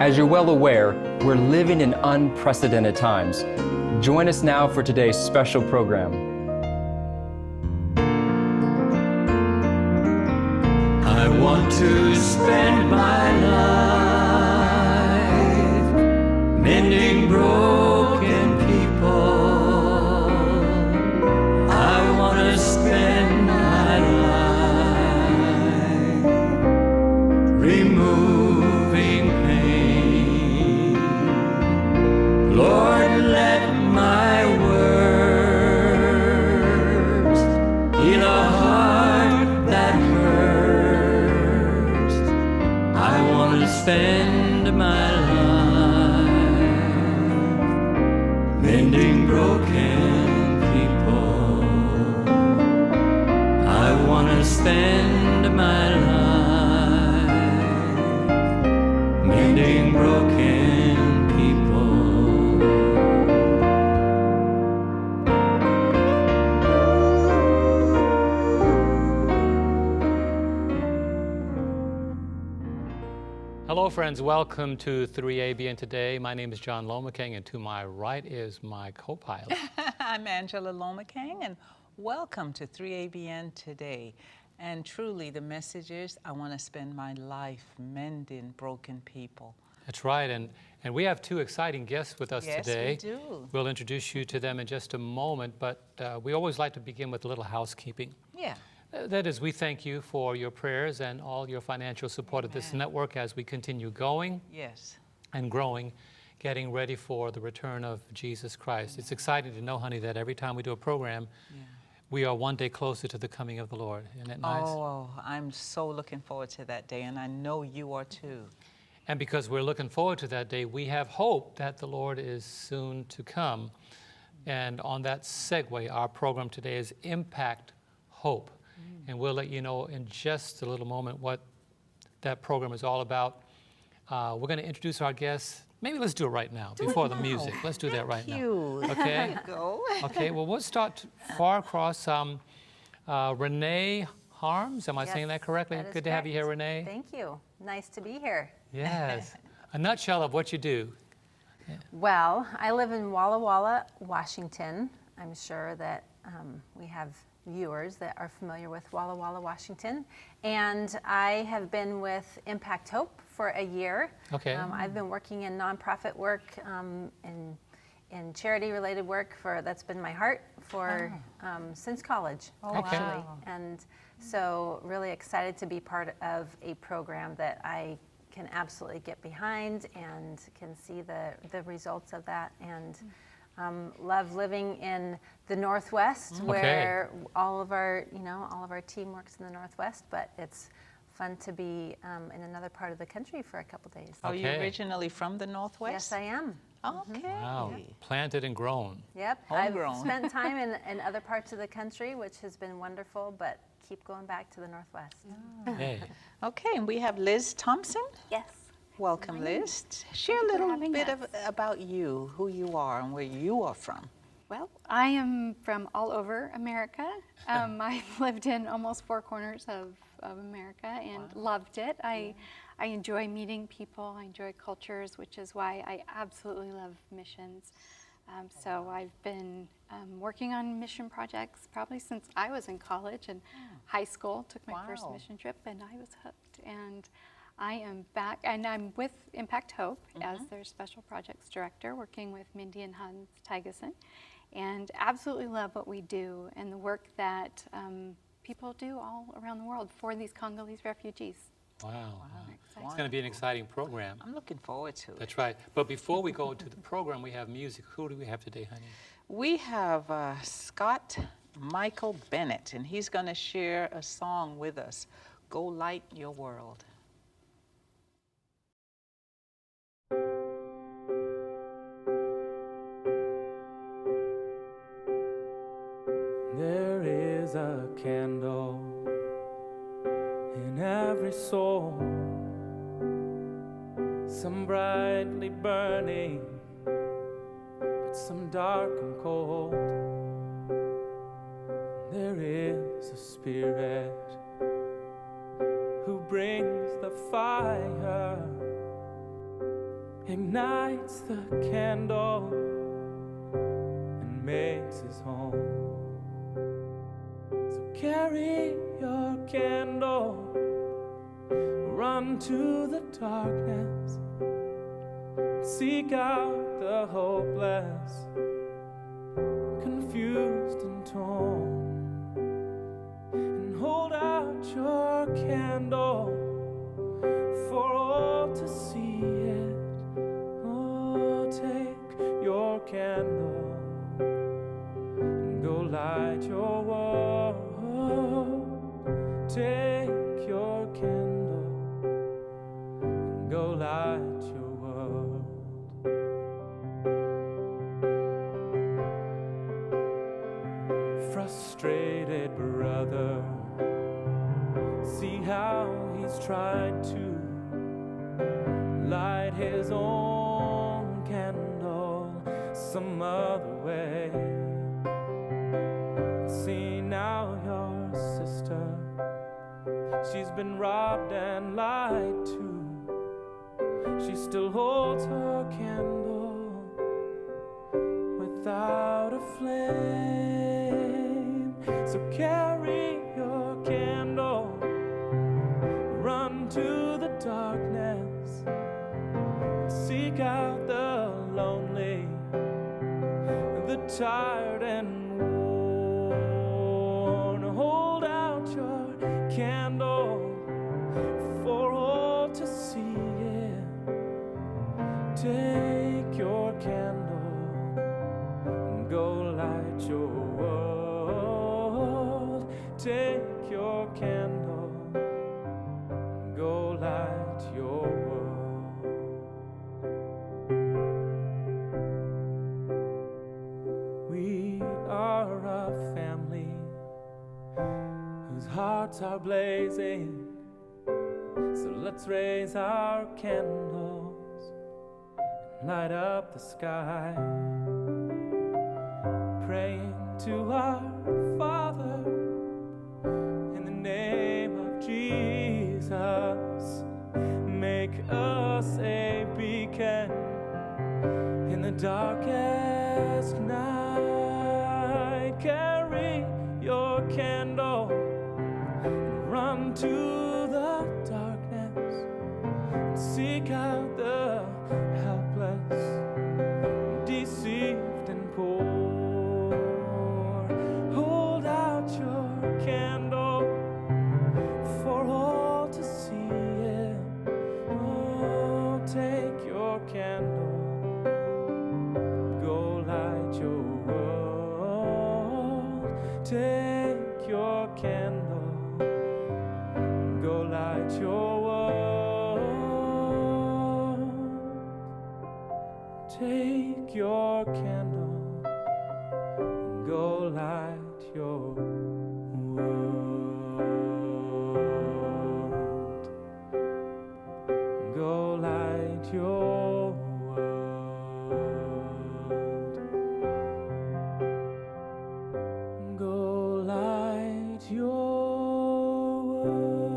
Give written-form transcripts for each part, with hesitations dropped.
As you're well aware, we're living in unprecedented times. Join us now for today's special program. I want to spend my life mending broken people. I want to spend my life removing pain. Lord, let my words heal a heart that hurts. I want to spend my life mending broken people. I want to spend my life mending broken people. Hello friends, welcome to 3ABN Today. My name is John Lomacang, and to my right is my co-pilot. I'm Angela Lomacang, and welcome to 3ABN Today. And truly the message is, I want to spend my life mending broken people. That's right, and we have two exciting guests with us today. Yes, we do. We'll introduce you to them in just a moment, but we always like to begin with a little housekeeping. Yeah. That is, we thank you for your prayers and all your financial support of this network as we continue going Yes. and growing, getting ready for the return of Jesus Christ. It's exciting to know, honey, that every time we do a program, we are one day closer to the coming of the Lord. Isn't that nice? Oh, I'm so looking forward to that day, and I know you are too. And because we're looking forward to that day, we have hope that the Lord is soon to come. And on that segue, our program today is Impact Hope. And we'll let you know in just a little moment what that program is all about. We're going to introduce our guests. Maybe let's do it right now, before the music. Let's do that right now. Okay? Go. Okay, well, we'll start far across. Renee Harms, am I saying that correctly? That is Good to have you here, correct. Renee. Thank you. Nice to be here. Yes. A nutshell of what you do. Well, I live in Walla Walla, Washington. I'm sure that we have viewers that are familiar with Walla Walla, Washington. And I have been with Impact Hope for a year. Okay. I've been working in nonprofit work, in charity-related work that's been my heart for since college, actually. Wow. And so really excited to be part of a program that I can absolutely get behind and can see the results of that, and love living in the Northwest, where all of our team works in the Northwest, but it's fun to be in another part of the country for a couple days. Are you originally from the Northwest? Yes, I am. Okay. Wow. Planted and grown. Yep. Homegrown. I've spent time in other parts of the country, which has been wonderful, but keep going back to the Northwest. Hey. Okay, and we have Liz Thomsen. Yes. Welcome, Liz. Share a little bit about you, who you are, and where you are from. Well, I am from all over America. I've lived in almost four corners of America and loved it. I enjoy meeting people. I enjoy cultures, which is why I absolutely love missions. So I've been working on mission projects probably since I was in college and high school. Took my first mission trip, and I was hooked. And I am back, and I'm with Impact Hope as their Special Projects Director, working with Mindy and Hans Tygeson, and absolutely love what we do and the work that people do all around the world for these Congolese refugees. Wow. It's going to be an exciting program. I'm looking forward to it. That's right. But before we go into the program, we have music. Who do we have today, honey? We have Scott Michael Bennett, and he's going to share a song with us, Go Light Your World. There is a candle in every soul, some brightly burning, but some dark and cold. There is a spirit who brings the fire ignites the candle and makes his home. So carry your candle, run to the darkness, seek out the hopeless, confused and torn, and hold out your candle for all to see it. Oh, take your candle and go light your world. Take your candle and go light your world. Frustrated brother, see how he's tried to light his own candle some other way. See now your sister, she's been robbed and lied to. She still holds her candle without a flame. So carry your candle, run to the darkness, seek out the lonely, the tired and worn. Hold out your candle for all to see it. Take your candle and go light your world. Take your candle and go light your world. We are a family whose hearts are blazing. So let's raise our candles and light up the sky, praying to our Father in the name of Jesus. Make us a beacon in the darkest night. Carry your candle and run to the darkness and seek out the helpless, deceived and poor. Hold out your candle for all to see it. Oh, take your candle, go light your world. Take your candle, go light your world. Take your candle, go light your world. Go light your world. Go light your world.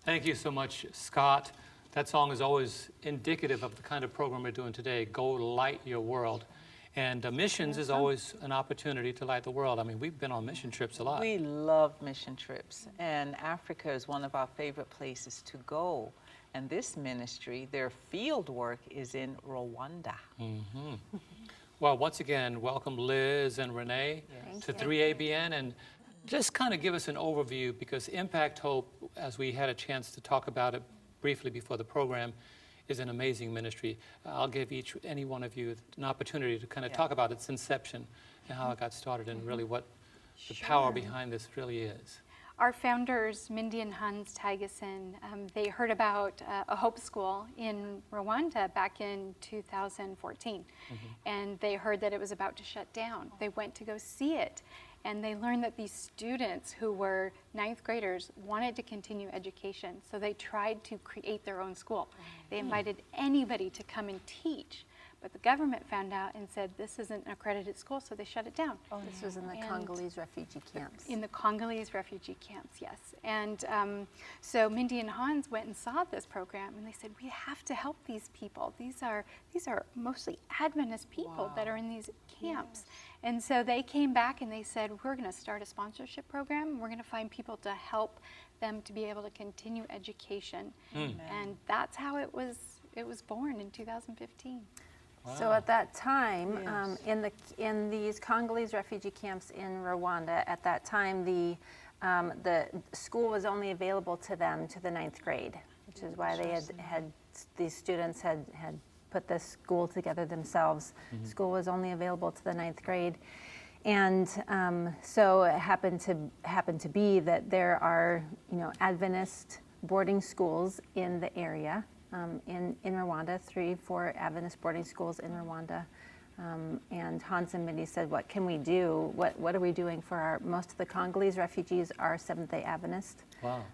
Thank you so much, Scott. That song is always indicative of the kind of program we're doing today, Go Light Your World. And missions is always an opportunity to light the world. I mean, we've been on mission trips a lot. We love mission trips, and Africa is one of our favorite places to go. And this ministry, their field work is in Rwanda. Mm-hmm. Well, once again, welcome Liz and Renee to 3ABN, and just kind of give us an overview, because Impact Hope, as we had a chance to talk about it briefly before the program, is an amazing ministry. I'll give any one of you an opportunity to kind of talk about its inception and how it got started, and really what the power behind this really is. Our founders, Mindy and Hans Tygeson, they heard about a Hope School in Rwanda back in 2014. And they heard that it was about to shut down. They went to go see it. And they learned that these students who were 9th graders wanted to continue education. So they tried to create their own school. They invited anybody to come and teach. But the government found out and said, this isn't an accredited school, so they shut it down. This was in the And Congolese refugee camps. In the Congolese refugee camps, yes. And so Mindy and Hans went and saw this program, and they said, we have to help these people. These are mostly Adventist people that are in these camps. And so they came back and they said, we're going to start a sponsorship program. We're going to find people to help them to be able to continue education. And that's how it was born in 2015. So at that time, in these Congolese refugee camps in Rwanda, at that time the school was only available to them to the 9th grade, which is why they had these students had put this school together themselves. School was only available to the 9th grade, and so it happened to be that there are Adventist boarding schools in the area. In Rwanda, 3-4 Adventist boarding schools in Rwanda. And Hans and Mindy said, what can we do? What are we doing for most of the Congolese refugees are Seventh-day Adventist. Wow.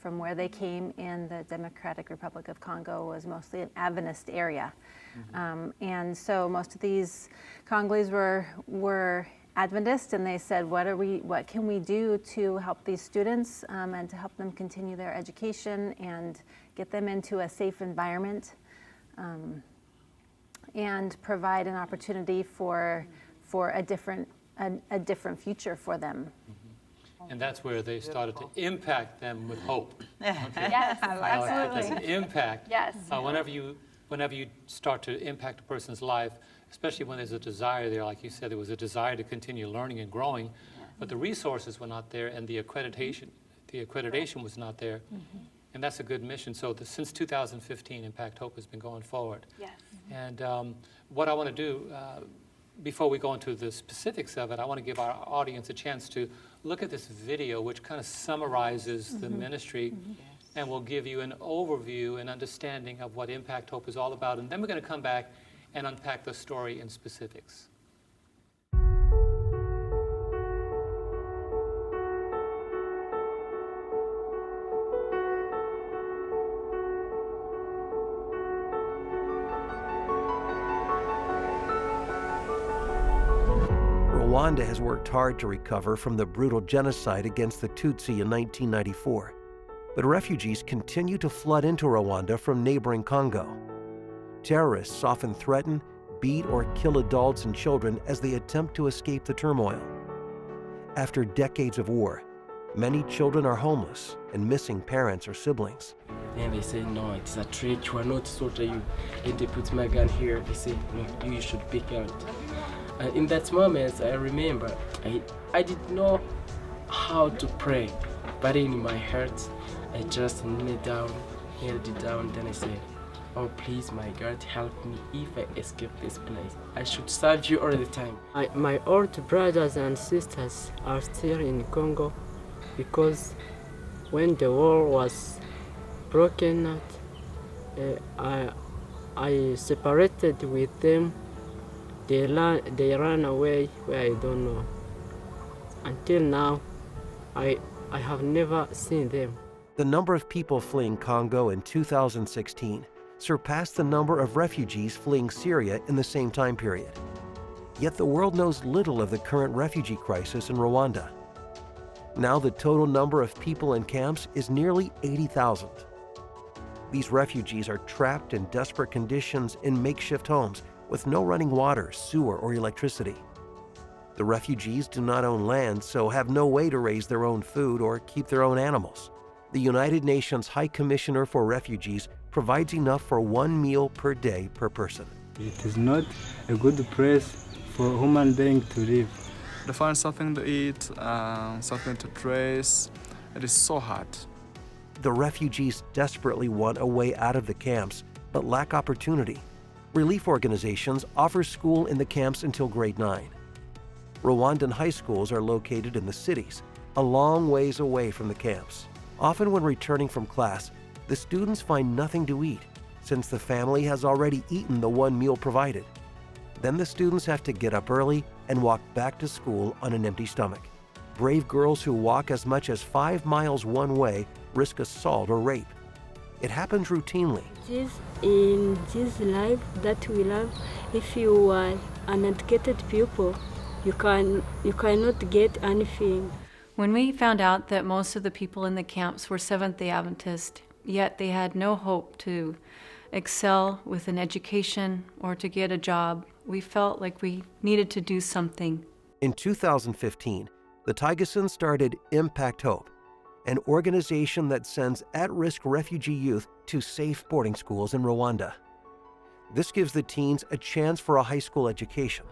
From where they came in the Democratic Republic of Congo was mostly an Adventist area. And so most of these Congolese were Adventist, and they said, what can we do to help these students and to help them continue their education and get them into a safe environment and provide an opportunity for a different future for them. And that's where they started to impact them with hope. Yes, absolutely. That's an impact. Yes. Whenever you start to impact a person's life, especially when there's a desire there, like you said, there was a desire to continue learning and growing, but the resources were not there, and the accreditation was not there. And that's a good mission. So since 2015, Impact Hope has been going forward. Yes. And what I want to do, before we go into the specifics of it, I want to give our audience a chance to look at this video, which kind of summarizes the ministry, and will give you an overview and understanding of what Impact Hope is all about. And then we're going to come back and unpack the story in specifics. Rwanda has worked hard to recover from the brutal genocide against the Tutsi in 1994, but refugees continue to flood into Rwanda from neighboring Congo. Terrorists often threaten, beat, or kill adults and children as they attempt to escape the turmoil. After decades of war, many children are homeless and missing parents or siblings. And they say, no, it's a trick, you are not soldier, and they put my gun here, they say, no, you should pick out. In that moment, I remember, I didn't know how to pray, but in my heart, I just knelt down, held it down, then I said, oh please, my God, help me if I escape this place. I should serve you all the time. My old brothers and sisters are still in Congo because when the war was broken out, I separated with them. They ran away where I don't know. Until now, I have never seen them. The number of people fleeing Congo in 2016 surpassed the number of refugees fleeing Syria in the same time period. Yet the world knows little of the current refugee crisis in Rwanda. Now the total number of people in camps is nearly 80,000. These refugees are trapped in desperate conditions in makeshift homes with no running water, sewer, or electricity. The refugees do not own land, so have no way to raise their own food or keep their own animals. The United Nations High Commissioner for Refugees provides enough for 1 meal per day per person. It is not a good place for human beings to live. To find something to eat, something to dress, it is so hard. The refugees desperately want a way out of the camps, but lack opportunity. Relief organizations offer school in the camps until grade 9. Rwandan high schools are located in the cities, a long ways away from the camps. Often when returning from class, the students find nothing to eat, since the family has already eaten the 1 meal provided. Then the students have to get up early and walk back to school on an empty stomach. Brave girls who walk as much as 5 miles one way risk assault or rape. It happens routinely. In this life that we live, if you are an educated pupil, you cannot get anything. When we found out that most of the people in the camps were Seventh-day Adventist, yet they had no hope to excel with an education or to get a job, we felt like we needed to do something. In 2015, the Thomsen started Impact Hope, an organization that sends at-risk refugee youth to safe boarding schools in Rwanda. This gives the teens a chance for a high school education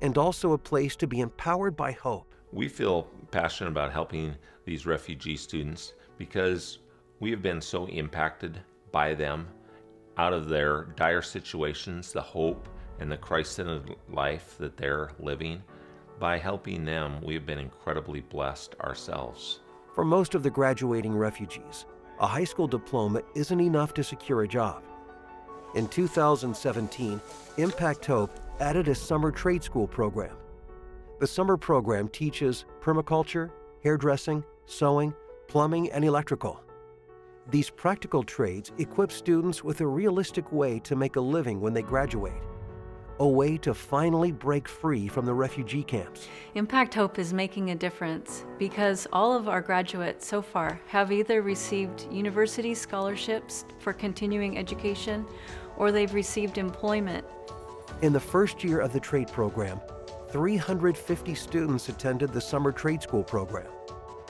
and also a place to be empowered by hope. We feel passionate about helping these refugee students because we have been so impacted by them out of their dire situations, the hope and the Christ-centered life that they're living. By helping them, we've been incredibly blessed ourselves. For most of the graduating refugees, a high school diploma isn't enough to secure a job. In 2017, Impact Hope added a summer trade school program. The summer program teaches permaculture, hairdressing, sewing, plumbing, and electrical. These practical trades equip students with a realistic way to make a living when they graduate, a way to finally break free from the refugee camps. Impact Hope is making a difference because all of our graduates so far have either received university scholarships for continuing education or they've received employment. In the first year of the trade program, 350 students attended the summer trade school program.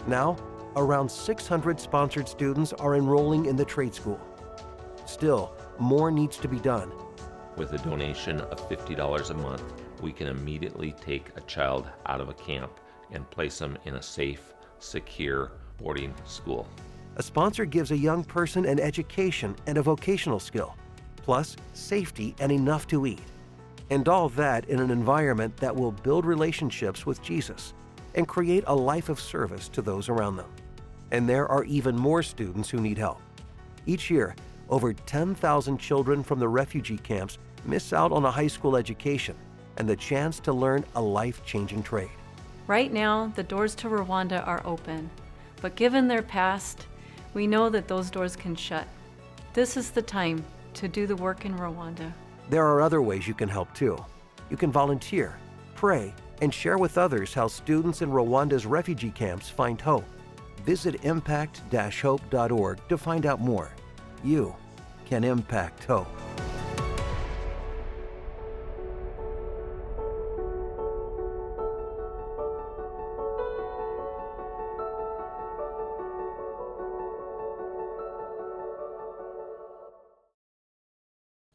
Now, around 600 sponsored students are enrolling in the trade school. Still, more needs to be done. With a donation of $50 a month, we can immediately take a child out of a camp and place them in a safe, secure boarding school. A sponsor gives a young person an education and a vocational skill, plus safety and enough to eat. And all that in an environment that will build relationships with Jesus and create a life of service to those around them. And there are even more students who need help. Each year, over 10,000 children from the refugee camps miss out on a high school education and the chance to learn a life-changing trade. Right now, the doors to Rwanda are open, but given their past, we know that those doors can shut. This is the time to do the work in Rwanda. There are other ways you can help too. You can volunteer, pray, and share with others how students in Rwanda's refugee camps find hope. Visit impact-hope.org to find out more. You can impact hope.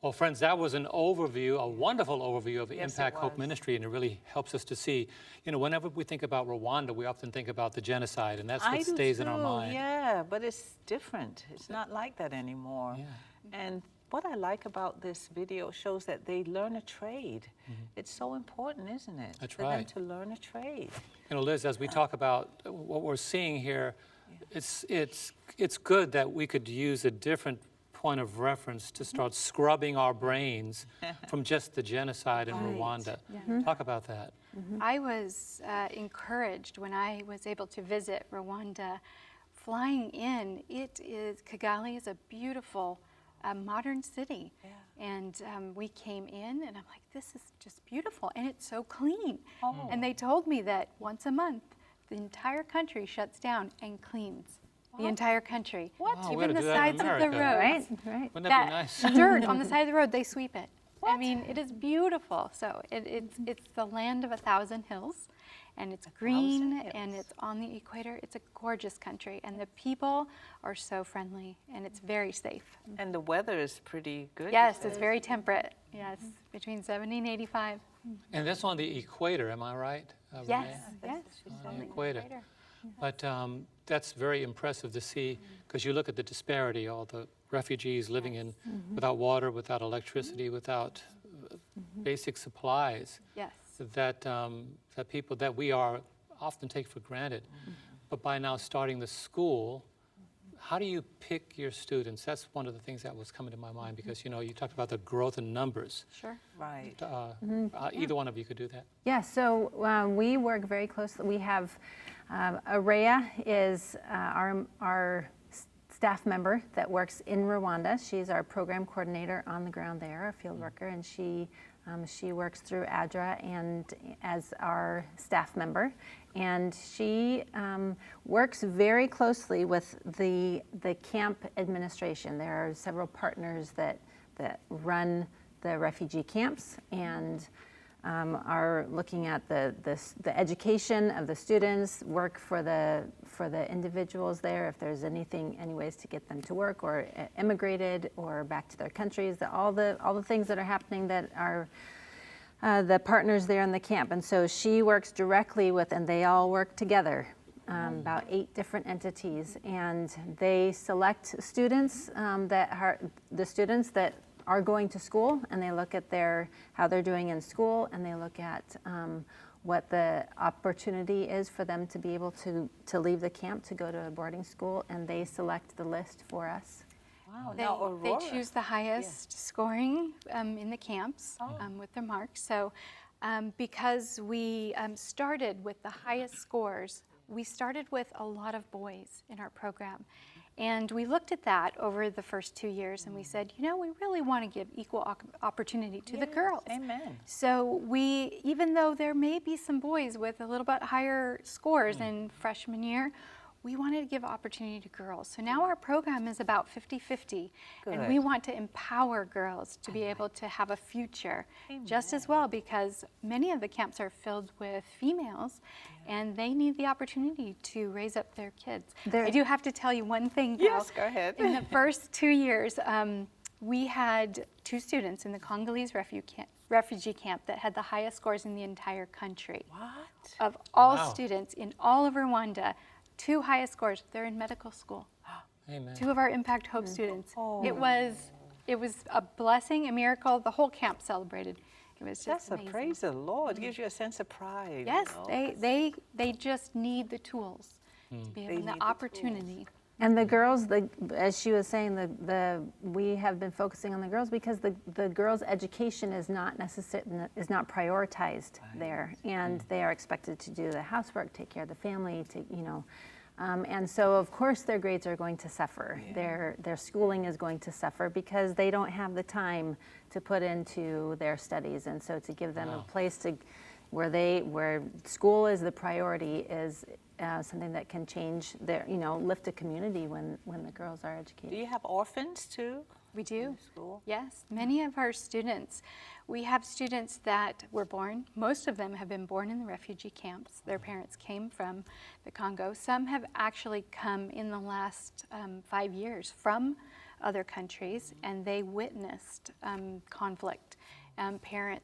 Well, friends, that was an overview, a wonderful overview of Yes, Impact it Hope was. Ministry, and it really helps us to see, you know, whenever we think about Rwanda, we often think about the genocide, and that's what stays in our mind. Yeah, but it's different. It's not like that anymore. Yeah. And what I like about this video shows that they learn a trade. It's so important, isn't it? That's for right. them to learn a trade. You know, Liz, as we talk about what we're seeing here, it's good that we could use a different point of reference to start scrubbing our brains from just the genocide in Rwanda. Talk about that. I was encouraged when I was able to visit Rwanda. Flying in, Kigali is a beautiful modern city. And we came in and I'm like, this is just beautiful and it's so clean. And they told me that once a month, the entire country shuts down and cleans. The entire country. What? Wow, we Even ought to the do that in sides of the America. roads. Right. Wouldn't that be nice? Dirt on the side of the road, they sweep it. I mean, it is beautiful. So it's the land of 1,000 hills, and it's green, and it's on the equator. It's a gorgeous country, and the people are so friendly, and it's very safe. And the weather is pretty good. Yes, it's very temperate. Yes, between 70 and 85. And that's on the equator, am I right? Yes, Renee? yes. On the equator. But that's very impressive to see, because you look at the disparity, all the refugees living in without water, without electricity, without basic supplies. Yes. That people that we are often take for granted. But by now starting the school, how do you pick your students? That's one of the things that was coming to my mind, because you know you talked about the growth in numbers. Sure. Right. Either one of you could do that. Yeah, so we work very closely. We have Araya is our staff member that works in Rwanda. She's our program coordinator on the ground there, a field worker, and she works through ADRA and as our staff member. And she works very closely with the camp administration. There are several partners that run the refugee camps and are looking at the education of the students, work for the individuals there, if there's any ways to get them to work or immigrated or back to their countries, all the things that are happening that are the partners there in the camp. And so she works directly with, and they all work together, about 8 different entities, and they select students the students that are going to school, and they look at how they're doing in school, and they look at what the opportunity is for them to be able to leave the camp to go to a boarding school, and they select the list for us. Wow. They choose the highest scoring in the camps with their marks. So because we started with the highest scores, we started with a lot of boys in our program. And we looked at that over the first 2 years, and we said, we really want to give equal opportunity to the girls. Amen. So even though there may be some boys with a little bit higher scores in freshman year, we wanted to give opportunity to girls. So now our program is about 50-50, and we want to empower girls to be able to have a future just as well, because many of the camps are filled with females, and they need the opportunity to raise up their kids. I do have to tell you one thing, though. Yes, go ahead. In the first 2 years, we had 2 students in the Congolese refugee camp that had the highest scores in the entire country. What? Of all students in all of Rwanda, 2 highest scores. They're in medical school. Amen. 2 of our Impact Hope students. It was a blessing, a miracle. The whole camp celebrated. It was just amazing. Praise the Lord. It gives you a sense of pride. Yes, they just need the tools to be able, the opportunity. And the girls, as she was saying, we have been focusing on the girls because the girls' education is not prioritized there, and they are expected to do the housework, take care of the family, and so of course their grades are going to suffer. Their schooling is going to suffer because they don't have the time to put into their studies, and so to give them a place where school is the priority is something that can change lift a community when the girls are educated. Do you have orphans too? We do. In school? Yes, many of our students. We have students that were born, most of them have been born in the refugee camps. Their parents came from the Congo. Some have actually come in the last 5 years from other countries, and they witnessed conflict.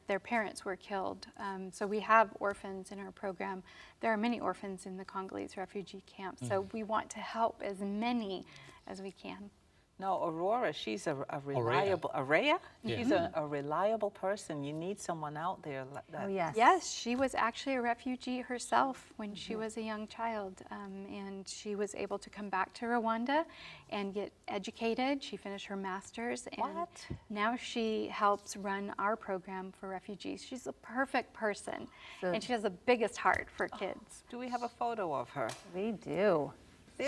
Their parents were killed. So we have orphans in our program. There are many orphans in the Congolese refugee camps, so we want to help as many as we can. No, Aurora, she's a reliable, Araya? She's a reliable person. You need someone out there like that. Oh, yes. Yes, she was actually a refugee herself when she was a young child, and she was able to come back to Rwanda and get educated. She finished her master's, and now she helps run our program for refugees. She's a perfect person, and she has the biggest heart for kids. Do we have a photo of her? We do.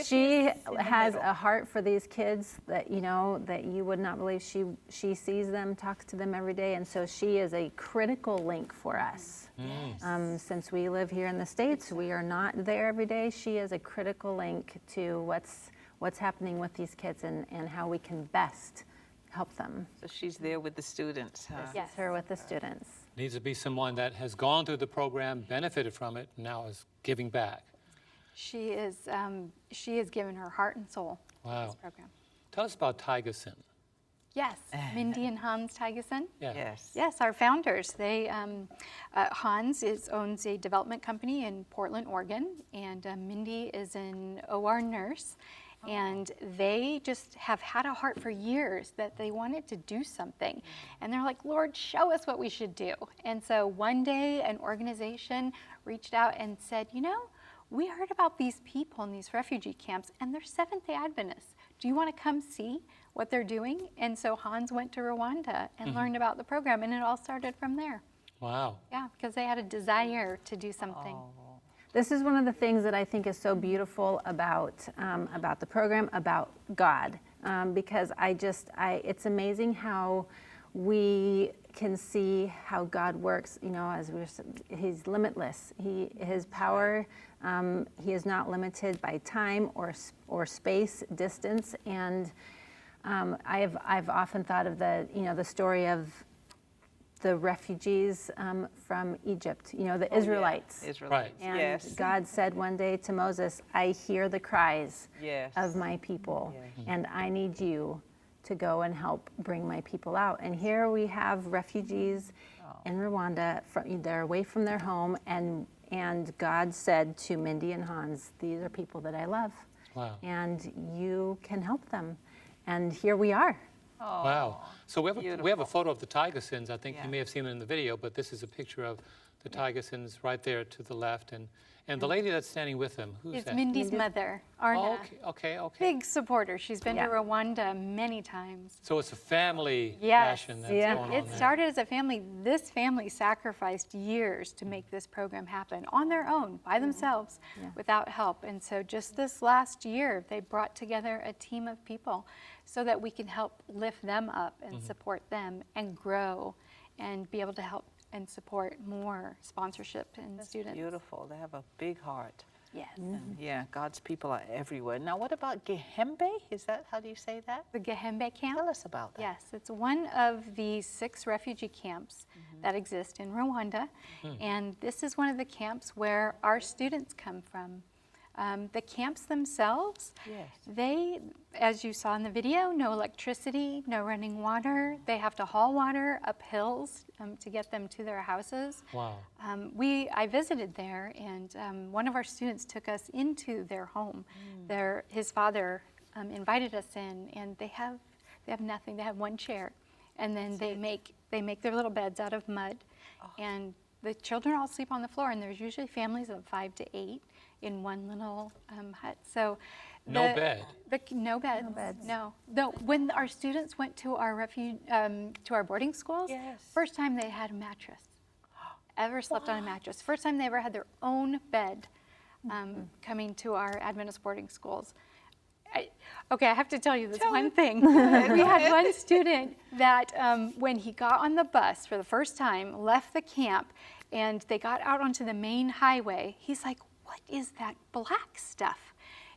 She has a heart for these kids that you would not believe. She sees them, talks to them every day, and so she is a critical link for us. Since we live here in the States, we are not there every day. She is a critical link to what's happening with these kids and how we can best help them. So she's there with the students, huh? Yes, her with the students. Needs to be someone that has gone through the program, benefited from it, and now is giving back. She has given her heart and soul to this program. Tell us about Thomsen. Yes, Mindy and Hans Thomsen. Yes. Yes, our founders. Hans owns a development company in Portland, Oregon, and Mindy is an OR nurse. And they just have had a heart for years that they wanted to do something. And they're like, Lord, show us what we should do. And so one day an organization reached out and said, we heard about these people in these refugee camps, and they're Seventh-day Adventists. Do you want to come see what they're doing? And so Hans went to Rwanda and learned about the program, and it all started from there. Wow. Yeah, because they had a desire to do something. This is one of the things that I think is so beautiful about the program, about God, because it's amazing how we can see how God works. You know, He's limitless. His power, He is not limited by time or space, distance. And I've often thought of the story of the refugees from Egypt, the Israelites. Yeah. Israelites. And yes. God said one day to Moses, I hear the cries yes. of my people, yes. and I need you to go and help bring my people out. And here we have refugees in Rwanda. They're away from their home, and God said to Mindy and Hans, these are people that I love. Wow. And you can help them. And here we are. Oh, wow. So we have a photo of the Thomsens. I think you may have seen it in the video, but this is a picture of the Thomsens right there to the left. And the lady that's standing with him, who's that? It's Mindy's mother, Arna. Oh, okay. Big supporter. She's been to Rwanda many times. So it's a family passion that's going on It there. started as a family. This family sacrificed years to make this program happen on their own, by themselves, without help. And so just this last year, they brought together a team of people so that we can help lift them up and support them and grow and be able to help and support more sponsorship and students. Beautiful. They have a big heart. Yes. And yeah, God's people are everywhere. Now, what about Gehembe? How do you say that? The Gehembe camp? Tell us about that. Yes, it's one of the 6 refugee camps that exist in Rwanda. And this is one of the camps where our students come from. The camps themselves, they, as you saw in the video, no electricity, no running water. They have to haul water up hills to get them to their houses. Wow. I visited there, and one of our students took us into their home. His father invited us in, and they have nothing. They have one chair, and then they make their little beds out of mud, and the children all sleep on the floor. And there's usually families of 5 to 8 in one little hut. So no bed. No beds. No beds. No. When our students went to our to our boarding schools, first time they had a mattress. Ever slept on a mattress. First time they ever had their own bed coming to our Adventist boarding schools. I have to tell you this one thing. We had one student that when he got on the bus for the first time, left the camp, and they got out onto the main highway, he's like, what is that black stuff?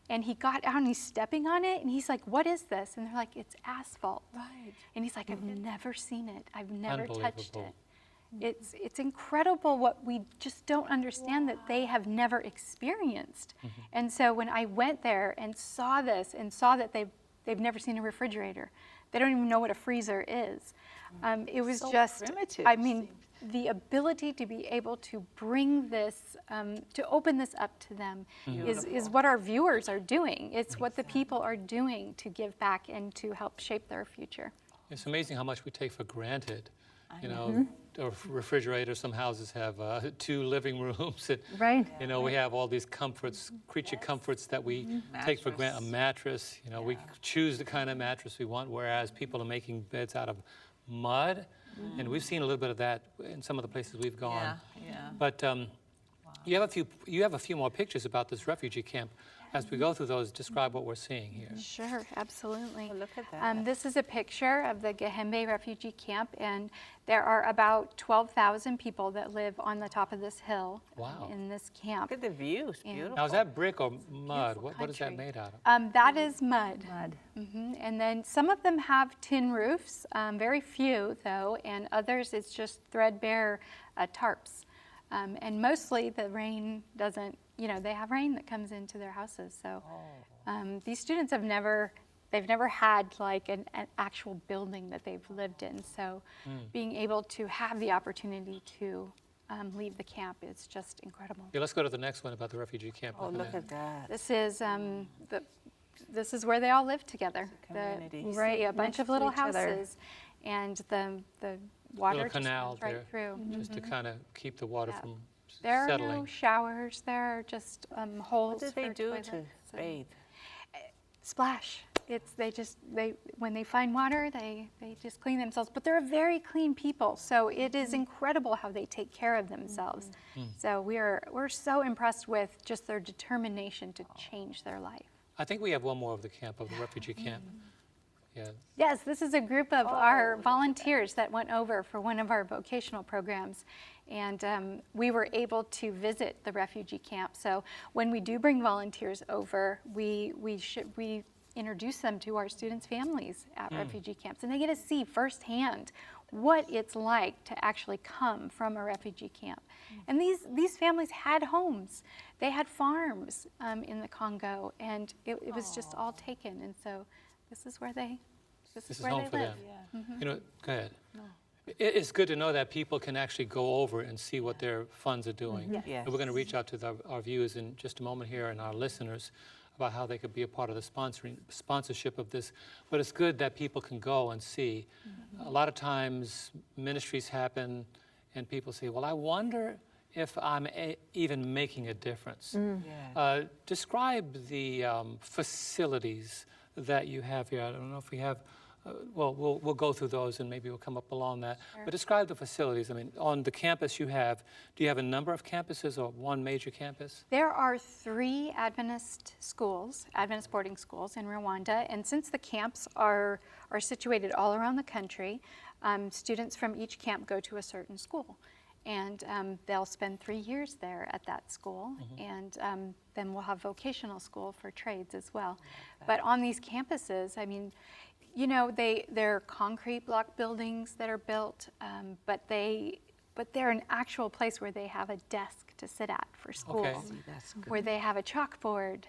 And he got out and he's stepping on it, and he's like, what is this? And they're like, it's asphalt. Right. And he's like, I've never seen it. I've never touched it. It's incredible what we just don't understand that they have never experienced. And so when I went there and saw this and saw that they've never seen a refrigerator, they don't even know what a freezer is. It was so just primitive. I mean, the ability to be able to bring this, to open this up to them is what our viewers are doing. It's what the people are doing to give back and to help shape their future. It's amazing how much we take for granted. You know, a refrigerator, some houses have 2 living rooms. And, we have all these comforts, creature comforts that we take for granted. A mattress, we choose the kind of mattress we want, whereas people are making beds out of mud. And we've seen a little bit of that in some of the places we've gone. But you have a few more pictures about this refugee camp. As we go through those, describe what we're seeing here. Sure, absolutely. Look at that. This is a picture of the Gehembe refugee camp, and there are about 12,000 people that live on the top of this hill in this camp. Look at the views, beautiful. Now, is that brick or mud? What is that made out of? That is mud. And then some of them have tin roofs, very few though, and others it's just threadbare tarps. And mostly the rain doesn't, they have rain that comes into their houses. So these students they've never had like an actual building that they've lived in. So being able to have the opportunity to leave the camp is just incredible. Yeah, let's go to the next one about the refugee camp. Oh, look at that. This is where they all live together. Right, a bunch of little houses, and the water little canal just runs right through. Just to kind of keep the water from there settling. There are no showers. There are just holes. What do they do toilets. to bathe? Splash. when they find water, they just clean themselves. But they're a very clean people, so it is incredible how they take care of themselves. So we're so impressed with just their determination to change their life. I think we have one more of the camp, of the refugee camp. Yeah. Yes, this is a group of our volunteers that went over for one of our vocational programs, and we were able to visit the refugee camp. So when we do bring volunteers over, we introduce them to our students' families at refugee camps, and they get to see firsthand what it's like to actually come from a refugee camp. And these families had homes. They had farms in the Congo, and it was just all taken. And so this is where they home for live. them. You know, go ahead. It's good to know that people can actually go over and see what their funds are doing. Yes. And we're going to reach out to our viewers in just a moment here and our listeners about how they could be a part of the sponsorship of this. But it's good that people can go and see. A lot of times ministries happen and people say, well, I wonder if I'm even making a difference. Describe the facilities that you have here. I don't know if we have, well, we'll go through those and maybe we'll come up along that. Sure. But describe the facilities. I mean, on the campus you have, do you have a number of campuses or one major campus? There are 3 Adventist schools, Adventist boarding schools in Rwanda, and since the camps are situated all around the country, students from each camp go to a certain school. And they'll spend 3 years there at that school, and then we'll have vocational school for trades as well. But on these campuses, I mean, you know, they're concrete block buildings that are built, but they're an actual place where they have a desk to sit at for school, where they have a chalkboard,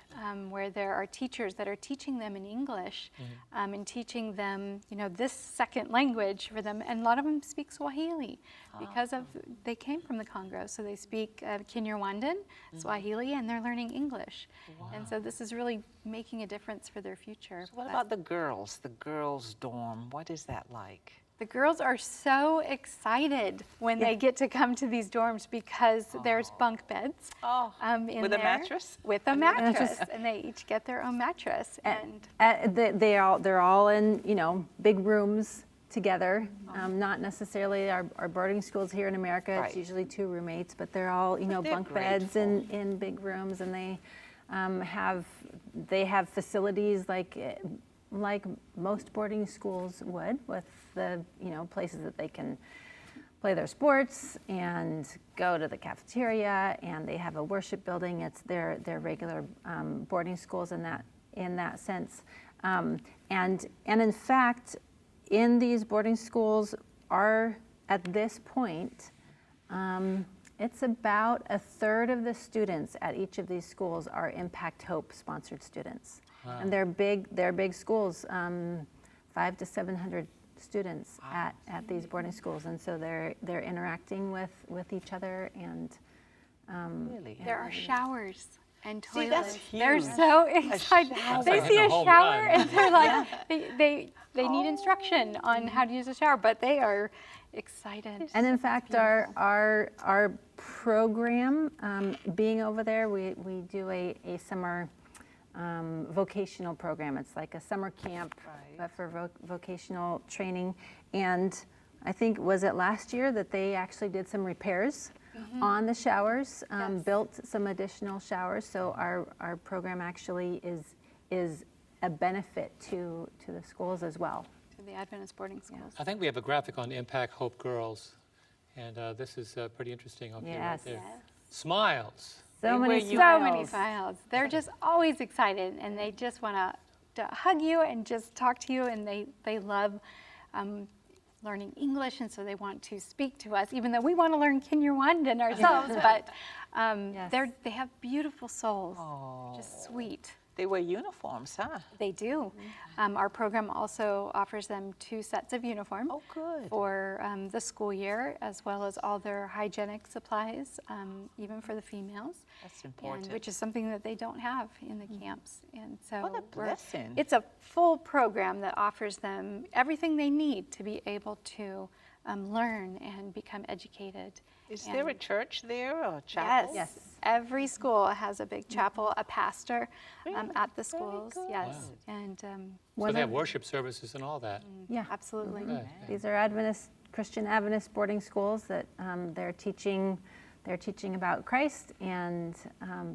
where there are teachers that are teaching them in English, and teaching them, you know, this second language for them. And a lot of them speak Swahili because they came from the Congo, so they speak Kinyarwandan, Swahili, and they're learning English. And so this is really making a difference for their future. So what about the girls dorm? What is that like? The girls are so excited when they get to come to these dorms because there's bunk beds in with there. A mattress? With a mattress, and they each get their own mattress. And they're all in, you know, big rooms together. Not necessarily our boarding schools here in America. It's usually 2 roommates, but they're all, you know, bunk beds in big rooms, and they have facilities like most boarding schools would, with the, you know, places that they can play their sports and go to the cafeteria, and they have a worship building. It's their regular boarding schools in that sense. And in fact, in these boarding schools are, at this point, it's about 1/3 of the students at each of these schools are Impact Hope sponsored students. Wow. And they're big schools, 500 to 700 students at these boarding schools, and so they're interacting with each other, and there are showers and toilets. See, that's huge. They're so excited. They see a shower and they're like, they need instruction on how to use a shower, but they are excited. And in fact, our program, being over there, we do a summer vocational program. It's like a summer camp, but for vocational training. And I think, was it last year that they actually did some repairs on the showers, built some additional showers. So our program actually is a benefit to the schools as well. To the Adventist boarding schools. I think we have a graphic on Impact Hope Girls, and this is pretty interesting. Okay, right there. Smiles. So many smiles. They're just always excited, and they just want to hug you and just talk to you, and they love learning English, and so they want to speak to us, even though we want to learn Kinyarwandan ourselves, but they have beautiful souls, just sweet. They wear uniforms, huh? They do. Our program also offers them 2 sets of uniform for the school year, as well as all their hygienic supplies, even for the females. That's important. Which is something that they don't have in the camps. And so what a blessing. It's a full program that offers them everything they need to be able to learn and become educated. Is there a church there or a chapel? Yes. Every school has a big chapel, a pastor at the schools. Yes, Wow. and So they have worship services and all that. Yeah, absolutely. Okay. These are Christian Adventist boarding schools that they're teaching about Christ and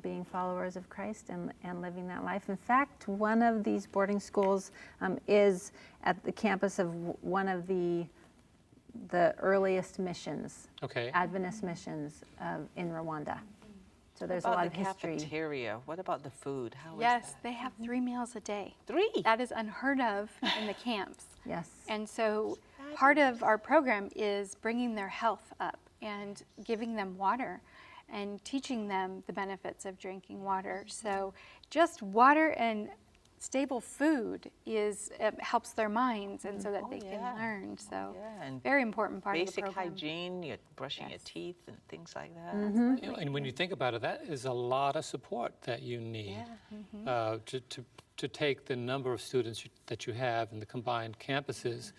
being followers of Christ and living that life. In fact, one of these boarding schools is at the campus of one of the earliest missions, Adventist missions in Rwanda. So there's a lot of history. The cafeteria. What about the food? How is yes, that? they have 3 meals a day. 3? That is unheard of in the camps. Yes. And so part of our program is bringing their health up and giving them water and teaching them the benefits of drinking water. So just water and stable food helps their minds, and so that they can learn. So and very important part of the program. Basic hygiene, you're brushing your teeth and things like that. You know, and when you think about it, that is a lot of support that you need to take the number of students that you have in the combined campuses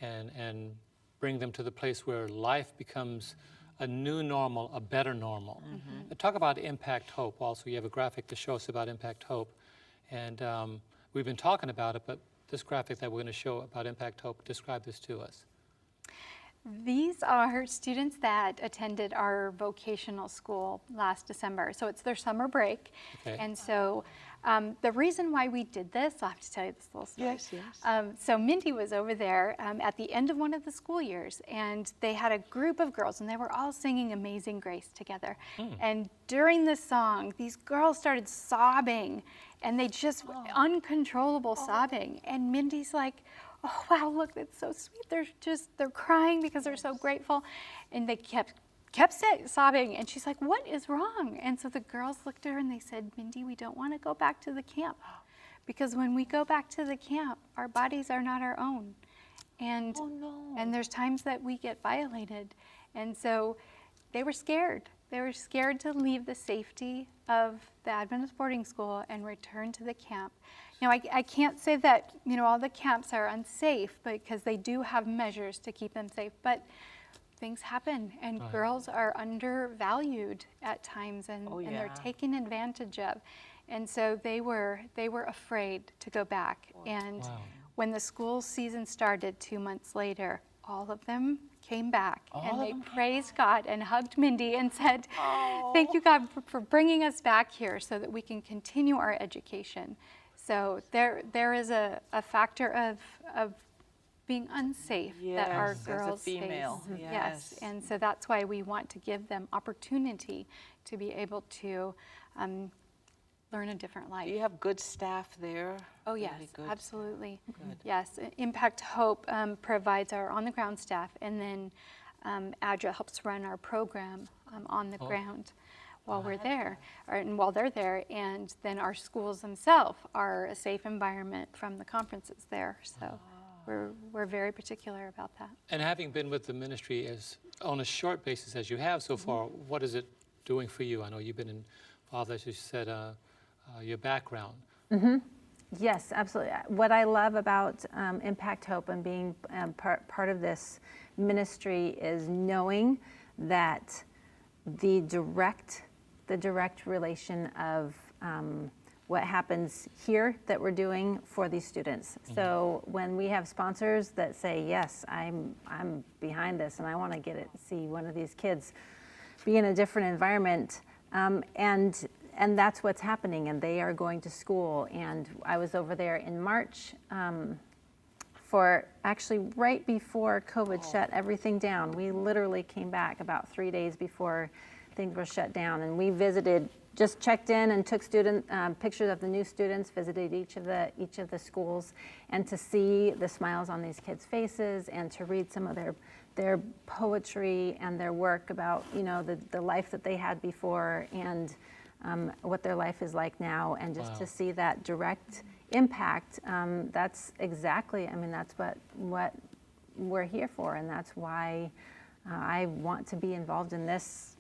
and bring them to the place where life becomes a new normal, a better normal. Talk about Impact Hope also. You have a graphic to show us about Impact Hope. And we've been talking about it, but this graphic that we're going to show about Impact Hope, describe this to us. These are students that attended our vocational school last December. So it's their summer break. Okay. And so the reason why we did this, I'll have to tell you this little story. Yes. So Mindy was over there at the end of one of the school years, and they had a group of girls, and they were all singing Amazing Grace together. And during the song, these girls started sobbing, and they just uncontrollable sobbing. And Mindy's like, oh, wow, look, that's so sweet. They're crying because they're so grateful. And they kept sobbing, and she's like, what is wrong? And so the girls looked at her and they said, Mindy, we don't want to go back to the camp, because when we go back to the camp, our bodies are not our own. And, and there's times that we get violated. And so they were scared. They were scared to leave the safety of the Adventist boarding school and return to the camp. Now, I can't say that, all the camps are unsafe, because they do have measures to keep them safe, but things happen, and girls are undervalued at times, and they're taken advantage of. And so they were afraid to go back. And when the school season started 2 months later, all of them came back, and they praised God and hugged Mindy and said, thank you, God, for bringing us back here so that we can continue our education. So there is a factor of being unsafe that our girls as a female. face. Yes, and so that's why we want to give them opportunity to be able to learn a different life. Do you have good staff there? Oh yes, Really good absolutely. Good. Yes, Impact Hope provides our on-the-ground staff, and then ADRA helps run our program on the ground while we're there, and while they're there, and then our schools themselves are a safe environment from the conferences there. So we're very particular about that. And having been with the ministry on a short basis as you have so far, what is it doing for you? I know you've been involved, as you said, your background. Yes, absolutely. What I love about Impact Hope and being part of this ministry is knowing that the direct relation of what happens here that we're doing for these students. So when we have sponsors that say, yes, I'm behind this, and I want to see one of these kids be in a different environment, and that's what's happening, and they are going to school. And I was over there in March for actually right before COVID shut everything down. We literally came back about 3 days before things were shut down, and we visited, just checked in and took pictures of the new students, visited each of the schools, and to see the smiles on these kids' faces and to read some of their poetry and their work about the life that they had before and what their life is like now, and just to see that direct impact. That's exactly, that's what we're here for, and that's why I want to be involved in this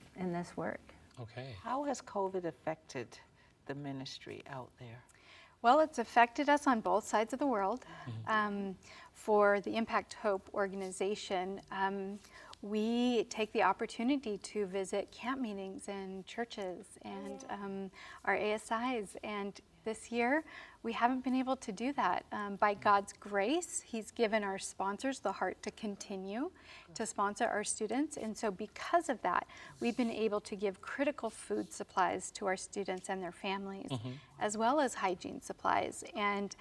work. Okay. How has COVID affected the ministry out there? Well, it's affected us on both sides of the world. For the Impact Hope organization, we take the opportunity to visit camp meetings and churches and our ASIs. And this year, we haven't been able to do that. By God's grace, He's given our sponsors the heart to continue to sponsor our students. And so because of that, we've been able to give critical food supplies to our students and their families, as well as hygiene supplies. And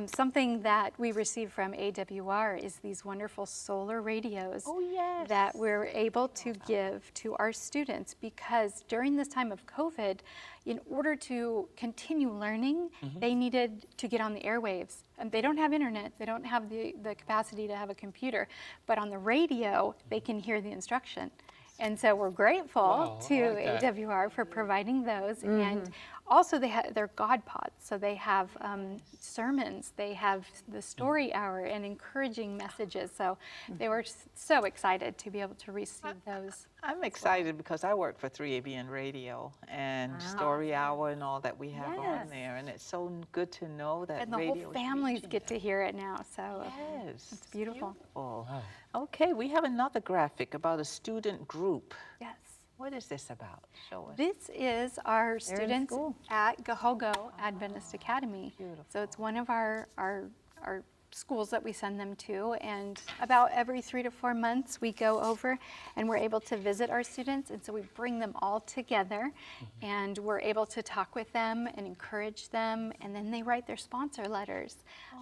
something that we received from AWR is these wonderful solar radios that we're able to give to our students, because during this time of COVID, in order to continue learning, they needed to get on the airwaves. They don't have internet, they don't have the capacity to have a computer, but on the radio, they can hear the instruction. And so we're grateful to AWR for providing those. And also they're God pods, so they have sermons, they have the story hour and encouraging messages. So they were so excited to be able to receive those. I'm excited because I work for 3ABN Radio and Story Hour and all that we have on there, and it's so good to know that and the radio whole families get to hear it now. So it's beautiful. Wow. Okay, we have another graphic about a student group. Yes. What is this about? Show us. This is our students at Gahogo Adventist Academy. Beautiful. So it's one of our schools that we send them to, and about every 3 to 4 months we go over and we're able to visit our students, and so we bring them all together and we're able to talk with them and encourage them, and then they write their sponsor letters,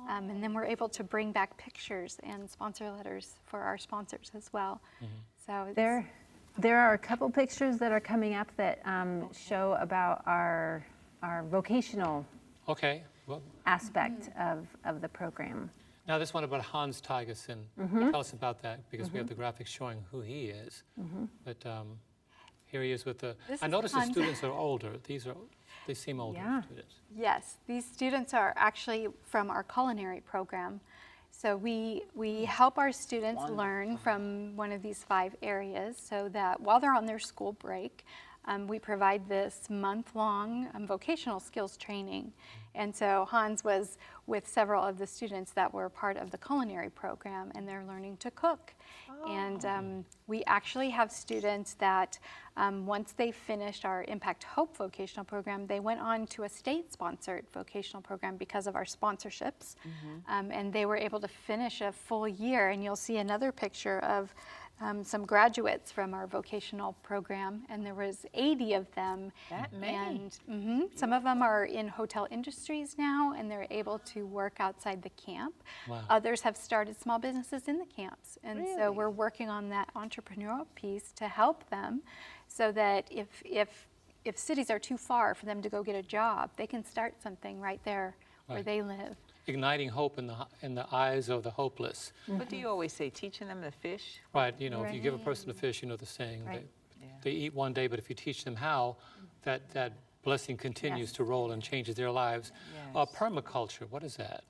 and then we're able to bring back pictures and sponsor letters for our sponsors as well. So there are a couple pictures that are coming up that show about our vocational aspect of the program. Now this one about Hans Tigerson. Tell us about that, because we have the graphics showing who he is. But here he is with the. I noticed the students are older. They seem older students. Yes, these students are actually from our culinary program. So we help our students learn from one of these 5 areas, so that while they're on their school break, we provide this month-long vocational skills training. And so Hans was with several of the students that were part of the culinary program, and they're learning to cook. And we actually have students that once they finished our Impact Hope vocational program, they went on to a state-sponsored vocational program because of our sponsorships. And they were able to finish a full year, and you'll see another picture of some graduates from our vocational program, and there was 80 of them. That many? And some of them are in hotel industries now, and they're able to work outside the camp. Wow. Others have started small businesses in the camps, and so we're working on that entrepreneurial piece to help them, so that if cities are too far for them to go get a job, they can start something right there where they live. Igniting hope in the eyes of the hopeless. What do you always say? Teaching them to fish? Right. You know, if you give a person a fish, you know the saying. They eat one day, but if you teach them how, that blessing continues to roll and changes their lives. Permaculture. What is that?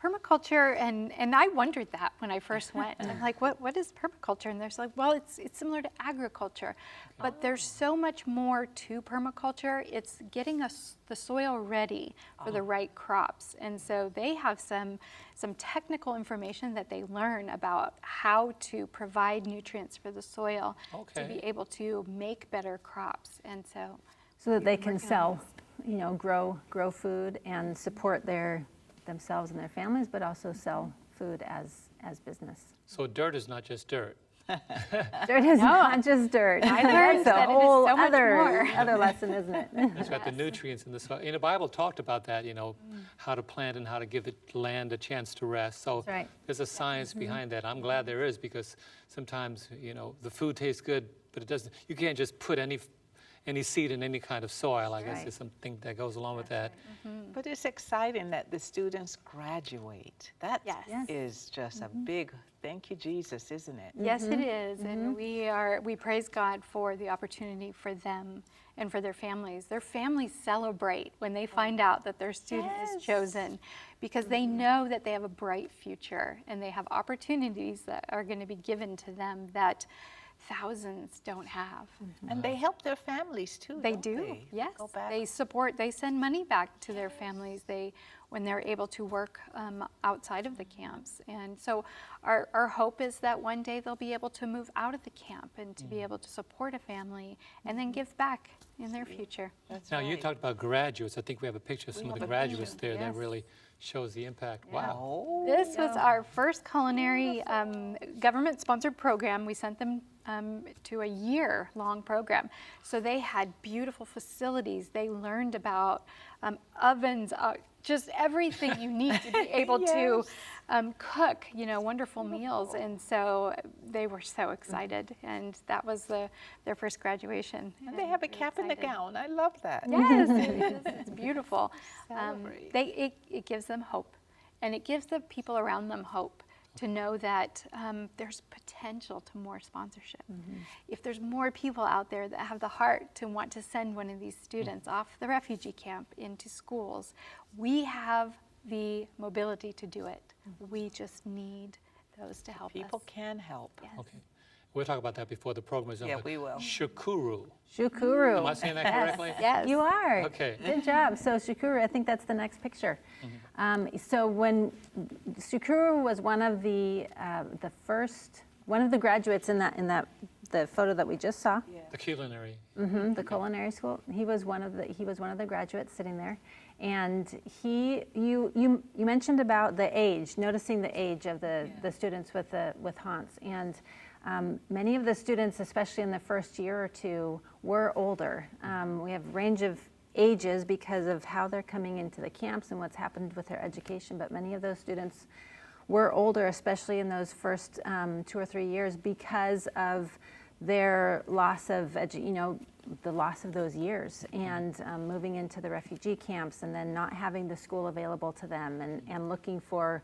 Permaculture, and I wondered that when I first went. I'm like, what is permaculture? And they're like, well, it's similar to agriculture, but there's so much more to permaculture. It's getting the soil ready for the right crops. And so they have some technical information that they learn about how to provide nutrients for the soil to be able to make better crops. And so that they can sell, grow food and support themselves and their families, but also sell food as business. So dirt is not just dirt. Dirt is not just dirt. I learned that it is so much more. Other lesson, isn't it? That's right, the nutrients in the soil. And the Bible talked about that, how to plant and how to give the land a chance to rest. So there's a science behind that. I'm glad there is, because sometimes, the food tastes good, but it doesn't. You can't just put any seed in any kind of soil. I guess there's something that goes along with that. But it's exciting that the students graduate. That is just a big thank you, Jesus, isn't it? Yes, it is. And we praise God for the opportunity for them and for their families. Their families celebrate when they find out that their student is chosen, because they know that they have a bright future and they have opportunities that are going to be given to them that thousands don't have. And they help their families too. They don't do, they? yes. Go back. They send money back to their families when they're able to work outside of the camps. And so our hope is that one day they'll be able to move out of the camp and to be able to support a family and then give back in their future. Now, you talked about graduates. I think we have a picture of some of the graduates there that really shows the impact. Yeah. Wow. This was our first culinary government-sponsored program. We sent them to a year-long program. So they had beautiful facilities. They learned about ovens, just everything you need to be able to cook, wonderful meals. And so they were so excited. And that was their first graduation. And they have a cap and a gown. I love that. Yes, it's beautiful. It gives them hope. And it gives the people around them hope to know that there's potential to more sponsorship. If there's more people out there that have the heart to want to send one of these students off the refugee camp into schools, we have the mobility to do it. We just need those to help us. People can help. Yes. Okay. We'll talk about that before the program is over. Yeah, we will. Shukuru. Shukuru. Am I saying that correctly? Yes. You are. Okay. Good job. So Shukuru, I think that's the next picture. So when Shukuru was one of the graduates in the photo that we just saw. Yeah. The culinary. The culinary school. He was one of the graduates sitting there, and you mentioned about the age, noticing the age of the students with Hans, and many of the students, especially in the first year or two, were older. We have a range of ages because of how they're coming into the camps and what's happened with their education, but many of those students were older, especially in those first 2 or 3 years, because of their loss of, the loss of those years, and moving into the refugee camps and then not having the school available to them, and looking for,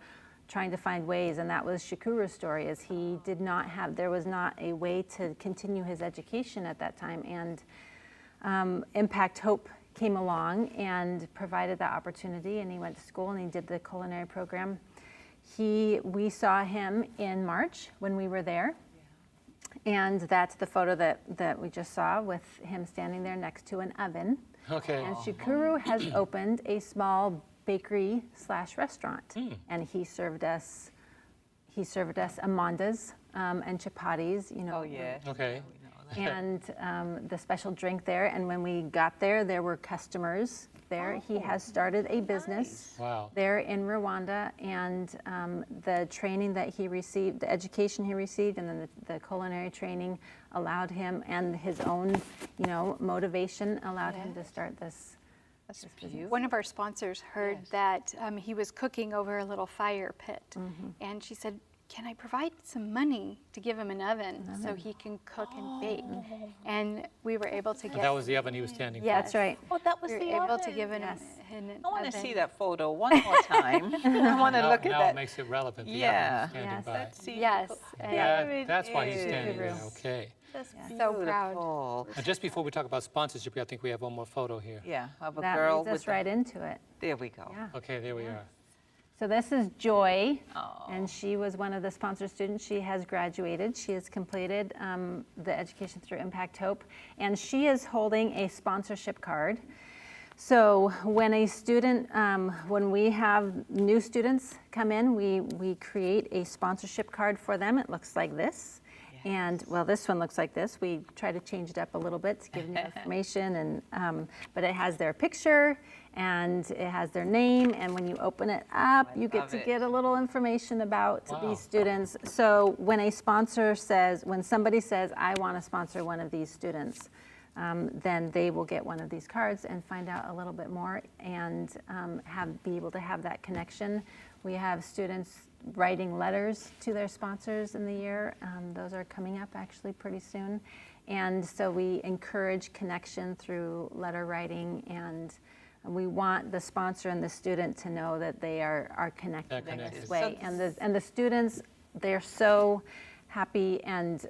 trying to find ways. And that was Shukuru's story, is he did not have, there was not a way to continue his education at that time, and Impact Hope came along and provided that opportunity, and he went to school and he did the culinary program. We saw him in March when we were there, and that's the photo that we just saw with him standing there next to an oven. Okay. And Shukuru has opened a small bakery/restaurant, and he served us amandas and chapatis. Oh yeah. Okay. And the special drink there. And when we got there, there were customers there. He has started a business there in Rwanda, and the training that he received, the education he received, and then the culinary training allowed him, and his own, motivation allowed him to start this. That's beautiful. One of our sponsors heard that he was cooking over a little fire pit, and she said, "Can I provide some money to give him an oven so he can cook and bake?" And we were able to get. And that was the oven he was standing for. Yeah, that's right. Oh, that was we the were able oven. to give him an I want to oven. see that photo one more time. I want to look at now that. it makes it relevant. The Yeah. oven standing by. Let's see. Yes. That's why he's standing there. Okay. That's So proud. beautiful. And just before we talk about sponsorship, I think we have one more photo here. Yeah, of a That girl leads us with right into it. There we go. Yeah. Okay, there we are. So this is Joy, and she was one of the sponsor students. She has graduated. She has completed the education through Impact Hope, and she is holding a sponsorship card. So when a student, when we have new students come in, we create a sponsorship card for them. It looks like this. And well, this one looks like this. We try to change it up a little bit to give new information, and but it has their picture and it has their name. And when you open it up, you get to get a little information about these students. So when a sponsor says, when somebody says, "I want to sponsor one of these students," then they will get one of these cards and find out a little bit more, and be able to have that connection. We have students writing letters to their sponsors in the year. Those are coming up actually pretty soon. And so we encourage connection through letter writing, and we want the sponsor and the student to know that they are connected in this way. And the students, they're so happy and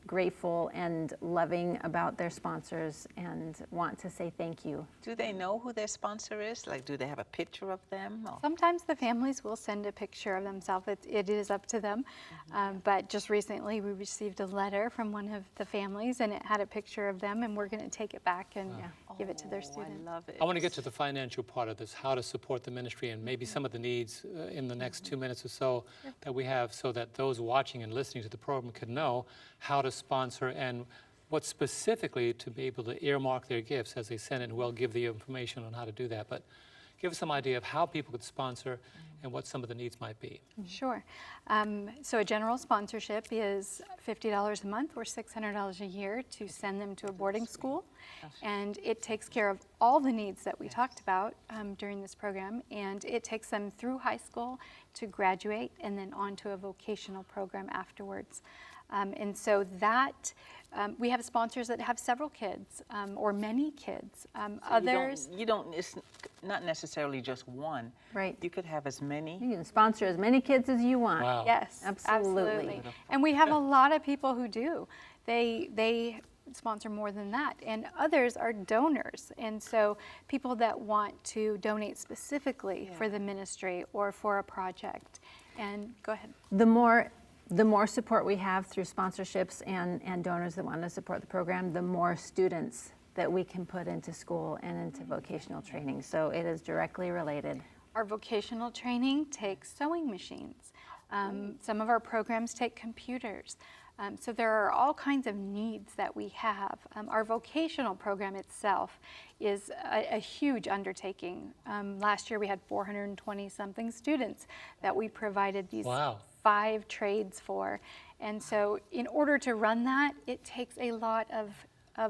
grateful and loving about their sponsors and want to say thank you. Do they know who their sponsor is? Like, do they have a picture of them? Or? Sometimes the families will send a picture of themselves. It is up to them. But just recently we received a letter from one of the families and it had a picture of them, and we're going to take it back and give it to their students. I love it. I want to get to the financial part of this, how to support the ministry, and maybe some of the needs in the next 2 minutes or so that we have, so that those watching and listening to the program can know how to sponsor and what specifically to be able to earmark their gifts as they send it, and we'll give the information on how to do that. But give us some idea of how people could sponsor and what some of the needs might be. Sure. So a general sponsorship is $50 a month or $600 a year to send them to a boarding school. And it takes care of all the needs that we talked about during this program. And it takes them through high school to graduate and then on to a vocational program afterwards. And so that, we have sponsors that have several kids or many kids. So Others... it's not necessarily just one. Right. You could have as many. You can sponsor as many kids as you want. Wow. Yes, Absolutely. And we have a lot of people who do. They sponsor more than that, and others are donors. And so people that want to donate specifically for the ministry or for a project. And go ahead. The more support we have through sponsorships and donors that want to support the program, the more students that we can put into school and into vocational training. So it is directly related. Our vocational training takes sewing machines. Some of our programs take computers. So there are all kinds of needs that we have. Our vocational program itself is a huge undertaking. Last year we had 420-something students that we provided these 5 trades for. And so in order to run that, it takes a lot of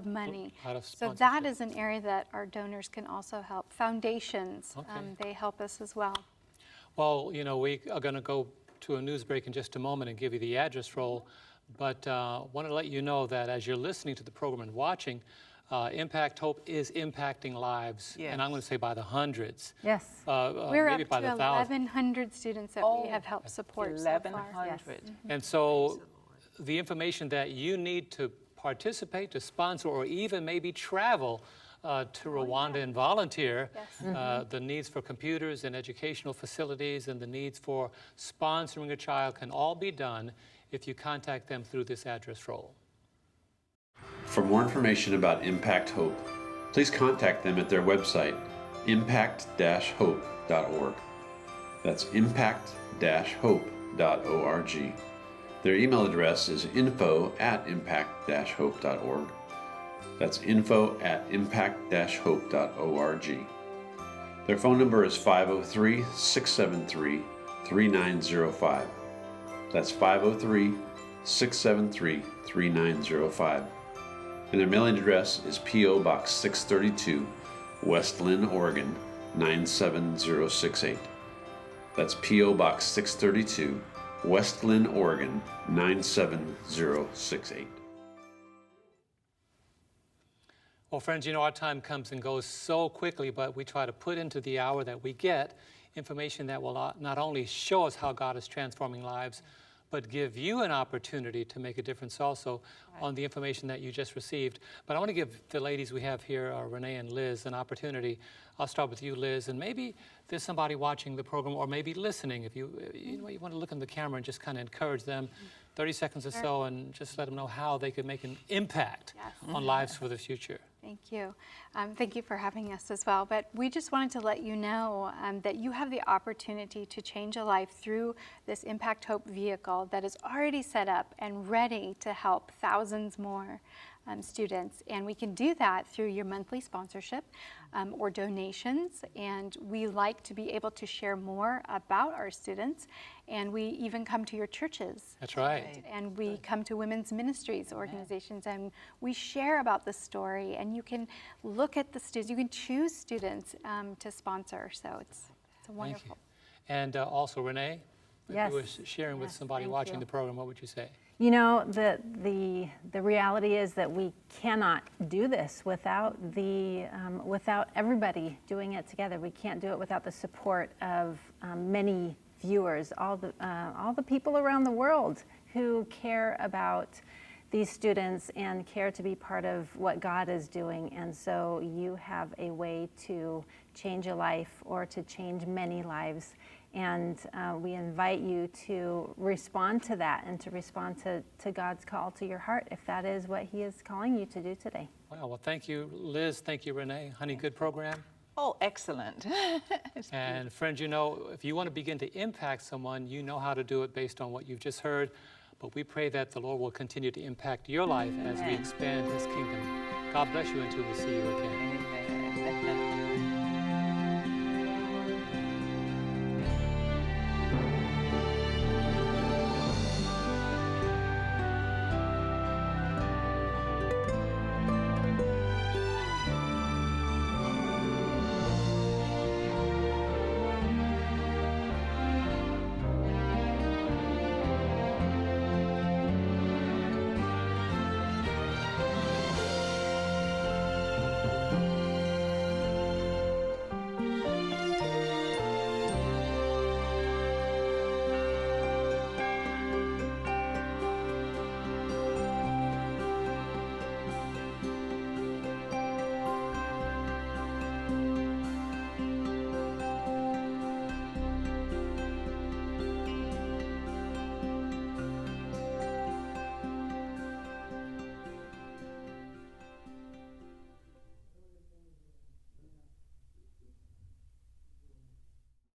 money. So that is an area that our donors can also help. Foundations, they help us as well. Well, you know, we are going to go to a news break in just a moment and give you the address roll. But I want to let you know that as you're listening to the program and watching, Impact Hope is impacting lives, and I'm going to say by the hundreds. Yes. We're maybe up by to the thousands. 1,100 students that we have helped support 1,100. so far. And so the information that you need to participate, to sponsor, or even maybe travel to Rwanda and volunteer, the needs for computers and educational facilities and the needs for sponsoring a child can all be done if you contact them through this address roll. For more information about Impact Hope, please contact them at their website, impact-hope.org. That's impact-hope.org. Their email address is info@impact-hope.org. That's info@impact-hope.org. Their phone number is 503-673-3905. That's 503-673-3905. And their mailing address is P.O. Box 632, West Lynn, Oregon 97068. That's P.O. Box 632, West Lynn, Oregon 97068. Well, friends, you know, our time comes and goes so quickly, but we try to put into the hour that we get information that will not only show us how God is transforming lives, but give you an opportunity to make a difference also on the information that you just received. But I want to give the ladies we have here, Renee and Liz, an opportunity. I'll start with you, Liz, and maybe there's somebody watching the program or maybe listening. If you want to look in the camera and just kind of encourage them, 30 seconds or so, and just let them know how they could make an impact on lives for the future. Thank you. Thank you for having us as well. But we just wanted to let you know that you have the opportunity to change a life through this Impact Hope vehicle that is already set up and ready to help thousands more students. And we can do that through your monthly sponsorship or donations. And we like to be able to share more about our students. And we even come to your churches. That's right. And we come to women's ministries organizations, and we share about the story. And you can look at the students. You can choose students to sponsor. So it's wonderful. Thank you. And also, Renee, if Yes. you were sharing with somebody watching the program, what would you say? You know, the reality is that we cannot do this without without everybody doing it together. We can't do it without the support of many viewers, all the people around the world who care about these students and care to be part of what God is doing. And so you have a way to change a life or to change many lives. And we invite you to respond to that and to respond to God's call to your heart if that is what He is calling you to do today. Wow, well, thank you, Liz. Thank you, Renee. Honey, good program. Oh, excellent. And friends, you know, if you want to begin to impact someone, you know how to do it based on what you've just heard. But we pray that the Lord will continue to impact your life as we expand His kingdom. God bless you until we see you again.